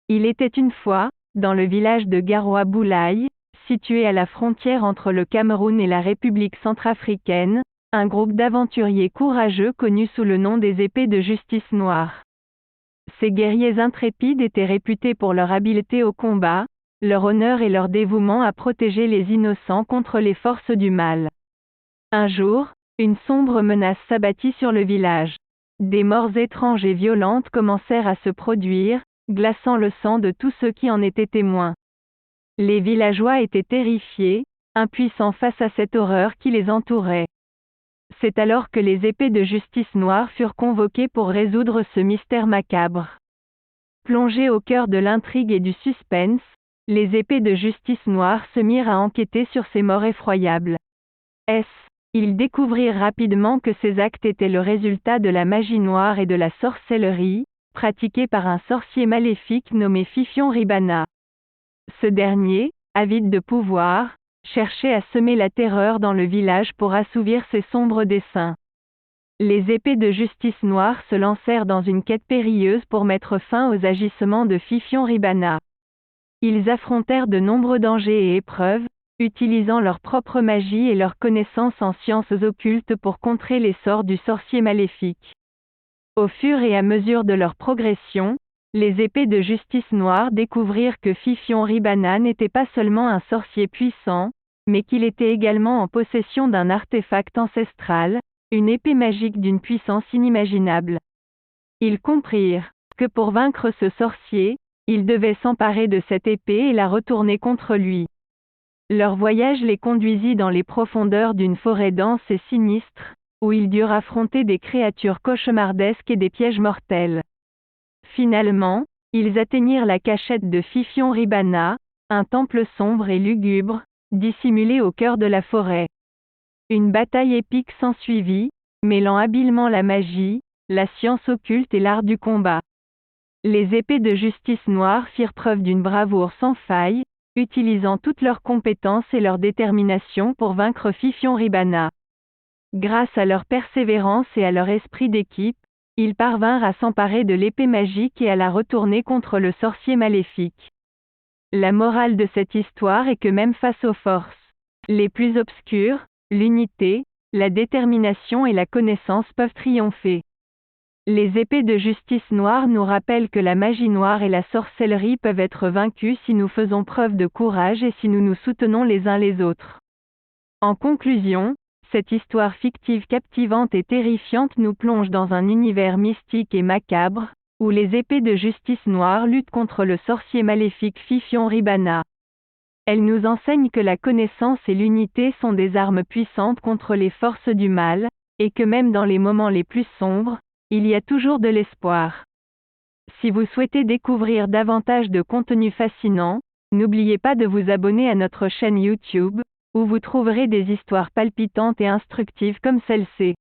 Il était une fois, dans le village de Garoua Boulaye, situé à la frontière entre le Cameroun et la République centrafricaine, un groupe d'aventuriers courageux connus sous le nom des épées de justice noire. Ces guerriers intrépides étaient réputés pour leur habileté au combat, leur honneur et leur dévouement à protéger les innocents contre les forces du mal. Un jour, une sombre menace s'abattit sur le village. Des morts étranges et violentes commencèrent à se produire, glaçant le sang de tous ceux qui en étaient témoins. Les villageois étaient terrifiés, impuissants face à cette horreur qui les entourait. C'est alors que les épées de justice noire furent convoquées pour résoudre ce mystère macabre. Plongées au cœur de l'intrigue et du suspense, les épées de justice noire se mirent à enquêter sur ces morts effroyables. Ils découvrirent rapidement que ces actes étaient le résultat de la magie noire et de la sorcellerie, pratiquée par un sorcier maléfique nommé Fifion Ribana. Ce dernier, avide de pouvoir, cherchait à semer la terreur dans le village pour assouvir ses sombres desseins. Les épées de justice noire se lancèrent dans une quête périlleuse pour mettre fin aux agissements de Fifion Ribana. Ils affrontèrent de nombreux dangers et épreuves, utilisant leur propre magie et leurs connaissances en sciences occultes pour contrer les sorts du sorcier maléfique. Au fur et à mesure de leur progression, les épées de justice noire découvrirent que Fifion Ribana n'était pas seulement un sorcier puissant, mais qu'il était également en possession d'un artefact ancestral, une épée magique d'une puissance inimaginable. Ils comprirent que pour vaincre ce sorcier, ils devaient s'emparer de cette épée et la retourner contre lui. Leur voyage les conduisit dans les profondeurs d'une forêt dense et sinistre, où ils durent affronter des créatures cauchemardesques et des pièges mortels. Finalement, ils atteignirent la cachette de Fifion Ribana, un temple sombre et lugubre, dissimulé au cœur de la forêt. Une bataille épique s'ensuivit, mêlant habilement la magie, la science occulte et l'art du combat. Les épées de justice noire firent preuve d'une bravoure sans faille, utilisant toutes leurs compétences et leur détermination pour vaincre Fifion Ribana. Grâce à leur persévérance et à leur esprit d'équipe, ils parvinrent à s'emparer de l'épée magique et à la retourner contre le sorcier maléfique. La morale de cette histoire est que même face aux forces les plus obscures, l'unité, la détermination et la connaissance peuvent triompher. Les épées de justice noire nous rappellent que la magie noire et la sorcellerie peuvent être vaincues si nous faisons preuve de courage et si nous nous soutenons les uns les autres. En conclusion, cette histoire fictive captivante et terrifiante nous plonge dans un univers mystique et macabre, où les épées de justice noire luttent contre le sorcier maléfique Fifion Ribana. Elle nous enseigne que la connaissance et l'unité sont des armes puissantes contre les forces du mal, et que même dans les moments les plus sombres, il y a toujours de l'espoir. Si vous souhaitez découvrir davantage de contenu fascinant, n'oubliez pas de vous abonner à notre chaîne YouTube, où vous trouverez des histoires palpitantes et instructives comme celle-ci.